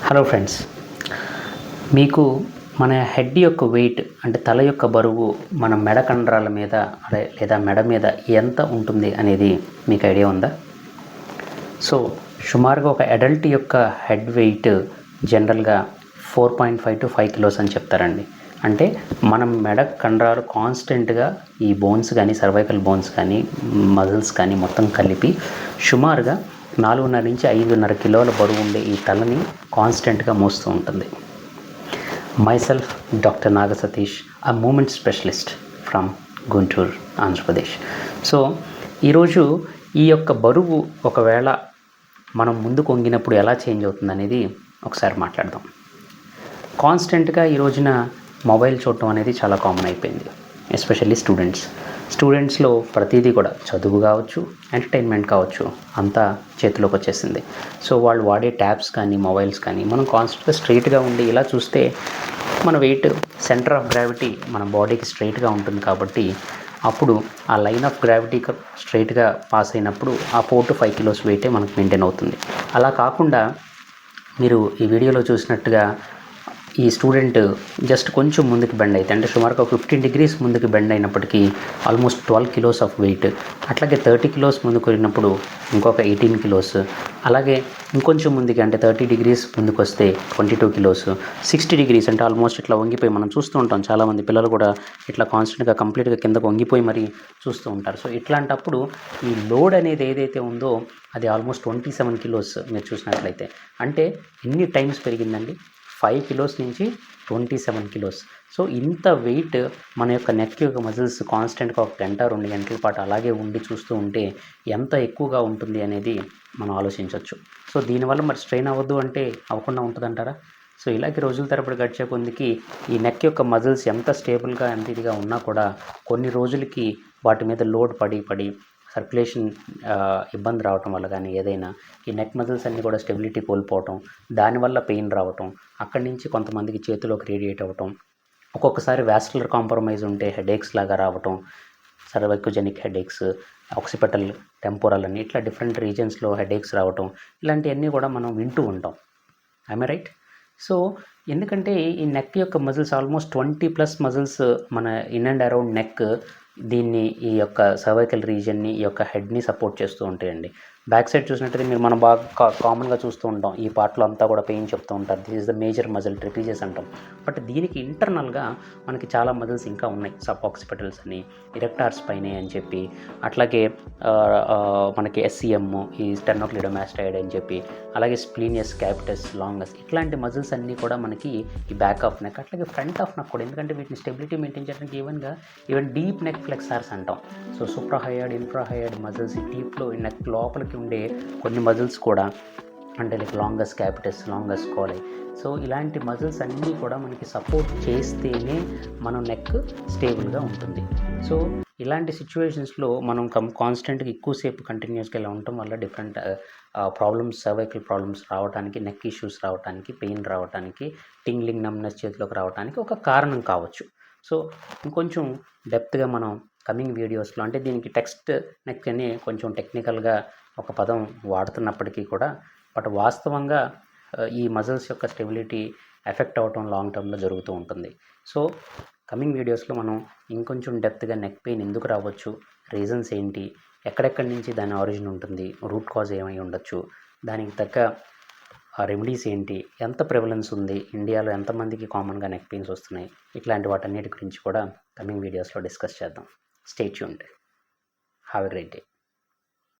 Hello friends, మీకు మన head యొక్క వెయిట్ అంటే తల యొక్క బరువు మన మెడ కండరాల మీద లేదా మెడ మీద ఎంత ఉంటుంది అనేది మీకు ఐడియా ఉందా? సో సుమారుగా ఒక అడల్ట్ యొక్క హెడ్ వెయిట్ జనరల్గా 4.5 to 5 కిలోస్ అని చెప్తారండి. అంటే మనం మెడ కండరాలు కాన్స్టెంట్గా ఈ బోన్స్ కానీ సర్వైకల్ బోన్స్ కానీ మజిల్స్ కానీ మొత్తం కలిపి సుమారుగా 4.5 నుంచి 5.5 కిలోల బరువు ఉండే ఈ తలని కాన్స్టెంట్గా మోస్తూ ఉంటుంది. మైసెల్ఫ్ డాక్టర్ నాగ సతీష్, ఆ moment specialist from Guntur, Andhra Pradesh. So ఈరోజు ఈ యొక్క బరువు ఒకవేళ మనం ముందుకు వంగినప్పుడు ఎలా చేంజ్ అవుతుంది అనేది ఒకసారి మాట్లాడదాం. కాన్స్టెంట్గా ఈ రోజున మొబైల్ చూడటం అనేది చాలా కామన్ అయిపోయింది, ఎస్పెషల్లీ స్టూడెంట్స్లో ప్రతిదీ కూడా చదువు కావచ్చు, ఎంటర్టైన్మెంట్ కావచ్చు, అంతా చేతిలోకి వచ్చేసింది. సో వాళ్ళు వాడే ట్యాబ్స్ కానీ మొబైల్స్ కానీ మనం కాన్స్టెంట్గా స్ట్రైట్గా ఉండి ఇలా చూస్తే మన వెయిట్ సెంటర్ ఆఫ్ గ్రావిటీ మన బాడీకి స్ట్రైట్గా ఉంటుంది. కాబట్టి అప్పుడు ఆ లైన్ ఆఫ్ గ్రావిటీ స్ట్రైట్గా పాస్ అయినప్పుడు ఆ 4 to 5 కిలోస్ వెయిటే మనకు మెయింటైన్ అవుతుంది. అలా కాకుండా మీరు ఈ వీడియోలో చూసినట్టుగా ఈ స్టూడెంట్ జస్ట్ కొంచెం ముందుకు బెండ్ అయితే, అంటే సుమారుగా 15 degrees ముందుకు బెండ్ అయినప్పటికీ ఆల్మోస్ట్ 12 కిలోస్ ఆఫ్ వెయిట్, అట్లాగే 30 కిలోస్ ముందుకు వెళ్ళినప్పుడు ఇంకొక 18 కిలోస్, అలాగే ఇంకొంచెం ముందుకి అంటే 30 degrees ముందుకు వస్తే 22 కిలోస్, 60 degrees అంటే ఆల్మోస్ట్ ఇట్లా వంగిపోయి మనం చూస్తూ ఉంటాం. చాలామంది పిల్లలు కూడా ఇట్లా కాన్స్టెంట్గా కంప్లీట్గా కిందకు వంగిపోయి మరీ చూస్తూ ఉంటారు. సో ఇట్లాంటప్పుడు ఈ లోడ్ అనేది ఏదైతే ఉందో అది ఆల్మోస్ట్ 27 కిలోస్ మీరు చూసినట్లయితే, అంటే ఎన్ని టైమ్స్ పెరిగిందండి? 5 కిలోస్ నుంచి 27 కిలోస్. సో ఇంత వెయిట్ మన యొక్క నెక్ యొక్క మజిల్స్ కాన్స్టెంట్గా 1 గంట 2 గంటల పాటు అలాగే ఉండి చూస్తూ ఉంటే ఎంత ఎక్కువగా ఉంటుంది అనేది మనం ఆలోచించవచ్చు. సో దీనివల్ల మరి స్ట్రెయిన్ అవ్వద్దు అంటే అవ్వకుండా ఉంటుందంటారా? సో ఇలాగే రోజుల తరబడి గడిచే కొద్దికి ఈ నెక్ యొక్క మజిల్స్ ఎంత స్టేబుల్గా ఎంత ఇదిగా ఉన్నా కూడా కొన్ని రోజులకి వాటి మీద లోడ్ పడి సర్క్యులేషన్ ఇబ్బంది రావటం వల్ల కానీ ఏదైనా ఈ నెక్ మజిల్స్ అన్నీ కూడా స్టెబిలిటీ కోల్పోవటం, దానివల్ల పెయిన్ రావటం, అక్కడి నుంచి కొంతమందికి చేతిలోకి రేడియేట్ అవ్వటం, ఒక్కొక్కసారి వాస్కులర్ కాంప్రమైజ్ ఉంటే హెడేక్స్ లాగా రావటం, సర్వైకోజెనిక్ హెడేక్స్, ఆక్సిపిటల్, టెంపోరల్ అని ఇట్లా డిఫరెంట్ రీజన్స్లో హెడేక్స్ రావటం, ఇలాంటివన్నీ కూడా మనం వింటూ ఉంటాం. I right? సో ఎందుకంటే ఈ నెక్ యొక్క మజిల్స్ ఆల్మోస్ట్ 20+ మజిల్స్ మన ఇన్ అండ్ అరౌండ్ నెక్ దీన్ని ఈ యొక్క సర్వైకల్ రీజన్ని ఈ యొక్క హెడ్ని సపోర్ట్ చేస్తూ ఉంటాయండి. బ్యాక్ సైడ్ చూసినట్టయితే మీరు మనం బాగా కామన్గా చూస్తూ ఉంటాం, ఈ పార్ట్లో అంతా కూడా పెయిన్ చెప్తూ ఉంటారు. This is the major muscle, trapezius అంటాం. బట్ దీనికి ఇంటర్నల్గా మనకి చాలా మజిల్స్ ఇంకా ఉన్నాయి, సబ్ ఆక్సిపిటల్స్ అని, ఇరెక్టార్ స్పైన్ అని చెప్పి, అట్లాగే మనకి ఎస్సిఎమ్, ఈ స్టెర్నోక్లిడోమాస్టైడ్ అని చెప్పి, అలాగే స్ప్లీనియస్, క్యాపిటస్, లాంగస్, ఇట్లాంటి మజిల్స్ అన్నీ కూడా మనకి ఈ బ్యాక్ ఆఫ్ నెక్ అట్లాగే ఫ్రంట్ ఆఫ్ నెక్ కూడా, ఎందుకంటే వీటిని స్టెబిలిటీ మెయింటైన్ చేయడానికి ఈవెన్ డీప్ నెక్ ఫ్లెక్సార్స్ అంటాం. సో సూప్రాహయాడ్, ఇన్ఫ్రాహయాడ్ మజిల్స్, ఈ డీప్లో ఈ నెక్ లోపలికి ఉండే కొన్ని మజిల్స్ కూడా, అంటే లైక్ లాంగస్ క్యాపిటస్, లాంగస్ కోలై. సో ఇలాంటి మజిల్స్ అన్నీ కూడా మనకి సపోర్ట్ చేస్తేనే మన నెక్ స్టేబుల్గా ఉంటుంది. సో ఇలాంటి సిచ్యువేషన్స్లో మనం కాన్స్టెంట్గా ఎక్కువసేపు కంటిన్యూస్గా ఇలా ఉండటం వల్ల డిఫరెంట్ ప్రాబ్లమ్స్, సర్వైకల్ ప్రాబ్లమ్స్ రావడానికి, నెక్ ఇష్యూస్ రావడానికి, పెయిన్ రావడానికి, టింగ్లింగ్, నమ్నెస్ చేతిలోకి రావడానికి ఒక కారణం కావచ్చు. సో ఇంకొంచెం డెప్త్గా మనం కమింగ్ వీడియోస్లో, అంటే దీనికి టెక్స్ట్ నెక్ అని కొంచెం టెక్నికల్గా ఒక పదం వాడుతున్నప్పటికీ కూడా, బట్ వాస్తవంగా ఈ మజిల్స్ యొక్క స్టెబిలిటీ ఎఫెక్ట్ అవటం లాంగ్ టర్మ్లో జరుగుతూ ఉంటుంది. సో కమింగ్ వీడియోస్లో మనం ఇంకొంచెం డెప్త్గా నెక్ పెయిన్ ఎందుకు రావచ్చు, రీజన్స్ ఏంటి, ఎక్కడెక్కడి నుంచి దాని ఆరిజిన్ ఉంటుంది, రూట్ కాజ్ ఏమై ఉండొచ్చు, దానికి తగ్గ రెమెడీస్ ఏంటి, ఎంత ప్రివలెన్స్ ఉంది, ఇండియాలో ఎంతమందికి కామన్గా నెక్ పెయిన్స్ వస్తున్నాయి, ఇట్లాంటి వాటన్నిటి గురించి కూడా కమింగ్ వీడియోస్లో డిస్కస్ చేద్దాం. Stay tuned. Have a great day.